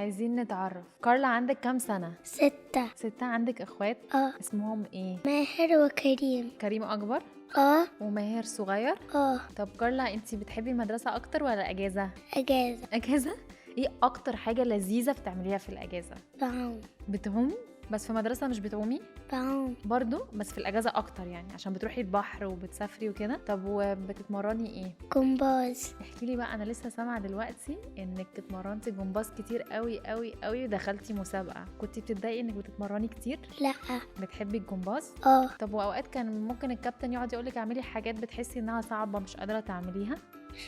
عايزين نتعرف. كارلا عندك كام سنة؟ 6. 6. عندك اخوات؟ اسمهم ايه؟ ماهر وكريم. كريم اكبر وماهر صغير. طب كارلا انتي بتحبي المدرسة اكتر ولا اجازة؟ اجازة. ايه اكتر حاجة لذيذة بتعمليها في الاجازة؟ بعوم. بتعومي؟ بس في المدرسة مش بتعومي؟ بعوم برضو، بس في الاجازة اكتر يعني عشان بتروحي البحر وبتسافري وكده. طب وبتتمرني ايه؟ جمباز. احكي لي بقى، انا لسه سامعه دلوقتي انك اتمرنتي جمباز كتير قوي قوي قوي ودخلتي مسابقه. كنتي بتتضايقي انك بتتمرني كتير؟ لا. بتحبي الجمباز؟ اه طب واوقات كان ممكن الكابتن يقعد يقولك اعملي حاجات بتحسي انها صعبه مش قادره تعمليها؟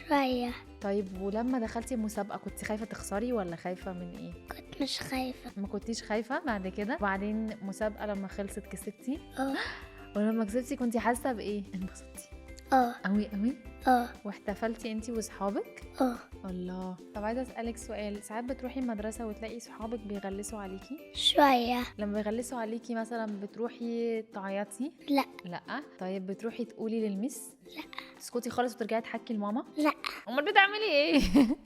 شوية. طيب ولما دخلتي مسابقه كنتي خايفه تخسري ولا خايفه من ايه؟ كنت مش خايفة. ما كنتيش خايفه بعد كده؟ وبعدين مسابقه لما خلصت كسبتي؟ اه ولما كسبتي كنتي حاسه بايه؟ انبسطتي اه قوي قوي؟ اه واحتفلتي انتي واصحابك؟ اه الله. طب عايزه اسالك سؤال، ساعات بتروحي المدرسه وتلاقي صحابك بيغلسوا عليكي؟ شوية. لما بيغلسوا عليكي مثلا بتروحي تعيطي؟ لا. لا. طيب بتروحي تقولي للميس؟ لا. تسكتي خالص وترجعي تحكي لماما؟ لا. امال بتعملي ايه؟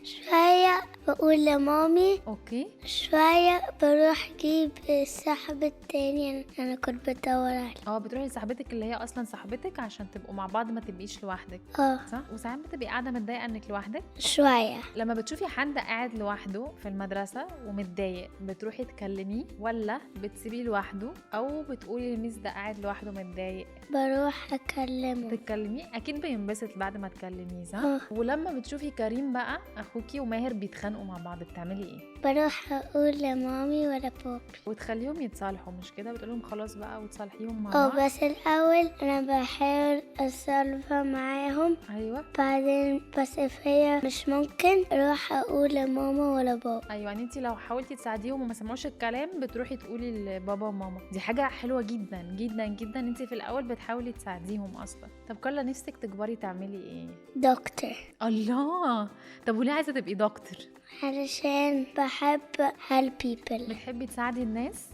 شوية بقول لمامي. اوكي. شوية بروح اجيب السحب التاني انا كنت بدور عليه. بتروحي لصاحبتك اللي هي اصلا صاحبتك عشان تبقوا مع بعض ما تبقيش لوحدك، صح؟ وساعات بتبقي قاعده متضايقه انك لوحدك؟ شوية. لما بتشوفي حد قاعد لوحده في المدرسة ومتضايق بتروحي تكلميه ولا بتسيبيه لوحده او بتقولي للميس ده قاعد لوحده متضايق؟ بروح اكلمه. تتكلميه اكيد بينبسط بعد ما تكلميه، صح؟ ولما بتشوفي كريم بقى اخوكي وماهر بيتخانقوا مع بعض بتعملي ايه؟ بروح اقول لمامي ولا بابي وتخليهم يتصالحوا، مش كده؟ بتقولهم خلاص بقى وتصالحيهم مع بعض؟ بس الاول انا بحاول اصالح معاهم. ايوه. بعدين بس هي مش ممكن اروح اقول لماما ولا بابا. ايوه، يعني انت لو حاولتي تساعديهم وما سمعوش الكلام بتروحي تقولي لبابا وماما. دي حاجه حلوه جدا جدا جدا، انت في الاول بتحاولي تساعديهم اصلا. طب كارلا نفسك تكبري تعملي ايه؟ دكتور. الله. طب وليه عايزه تبقي دكتور؟ علشان بحب help people. بتحبي تساعدي الناس؟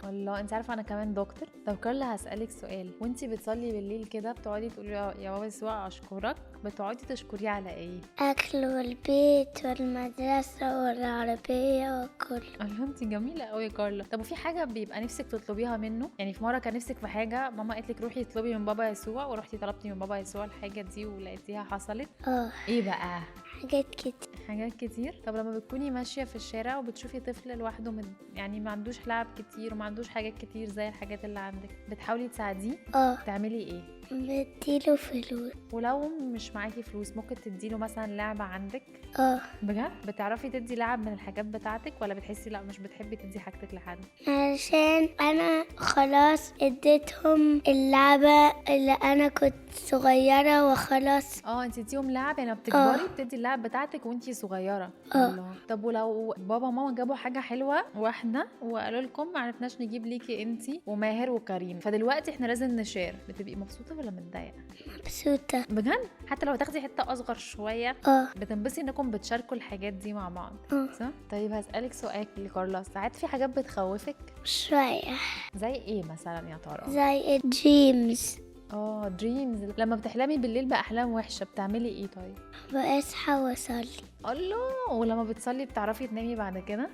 والله انت عارفه انا كمان دكتور. طب كارلا هسألك سؤال، وانتي بتصلي بالليل كده بتقعدي تقولي يا بابا يسوع اشكرك، بتقعدي تشكريه على ايه؟ اكل والبيت والمدرسة والعربية وكل. الله انت جميله قوي يا كارلا. طب وفي حاجه بيبقى نفسك تطلبيها منه؟ يعني في مره كان نفسك في حاجه ماما قالت لك روحي اطلبي من بابا يسوع ورحتي طلبتي من بابا يسوع الحاجه دي ولقيتيها حصلت؟ ايه بقى؟ حاجات كتير. طب لما بتكوني ماشيه في الشارع وبتشوفي طفل لوحده يعني ما عندوش لعب كتير وما عندوش حاجات كتير زي الحاجات اللي عندك، بتحاولي تساعديه؟ تعملي ايه؟ بديله فلوس. ولو مش معاكي فلوس ممكن تديله مثلا لعبه عندك؟ بجد؟ بتعرفي تدي لعب من الحاجات بتاعتك ولا بتحسي لا مش بتحبي تدي حاجتك لحد؟ علشان انا خلاص اديتهم اللعبة اللي انا كنت صغيرة وخلاص. انت اديهم لعب يعني بتكبري بتدي اللعب بتاعتك وانتي صغيرة. الله. طب ولو بابا وماما جابوا حاجة حلوة واحنا وقالوا لكم ما عرفناش نجيب ليكي انتي وماهر وكريم فدلوقتي احنا لازم نشير، بتبقي مبسوطة ولا متضايقة؟ مبسوطة. بجد؟ حتى لو تاخدي حتة اصغر شوية بتنبسي انكم بتشاركوا الحاجات دي مع بعض، صح؟ طيب هسألك سؤال لكارلا، ساعات في حاجات بتخوفك؟ شوية. زي ايه مثلا يا ترى؟ زي الدريمز. دريمز. لما بتحلمي بالليل بأحلام وحشة بتعملي ايه طيب؟ بصحى واصلي. الله. ولما بتصلي بتعرفي تنامي بعد كده؟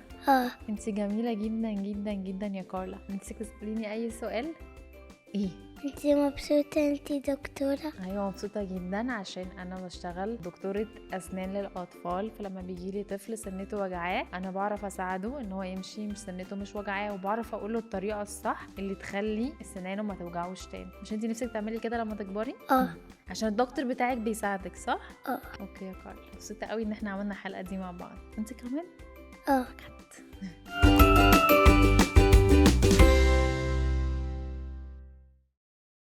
انتي جميلة جدا جدا جدا يا كارلا. نفسك تسأليني اي سؤال؟ ايه؟ انتي مبسوطة انتي دكتورة؟ ايوه مبسوطة جدا عشان انا بشتغل دكتورة اسنان للاطفال، فلما بيجيلي طفل سنته وجعاه انا بعرف اساعده ان هو يمشي مش سنته مش وجعاه، وبعرف اقوله الطريقة الصح اللي تخلي سنانه ما توجعوش تاني. مش انتي نفسك تعملي كده لما تكبري؟ عشان الدكتور بتاعك بيساعدك، صح؟ اوكي يا كارلا، مبسوطة قوي ان احنا عملنا الحلقة دي مع بعض. انتي كمان؟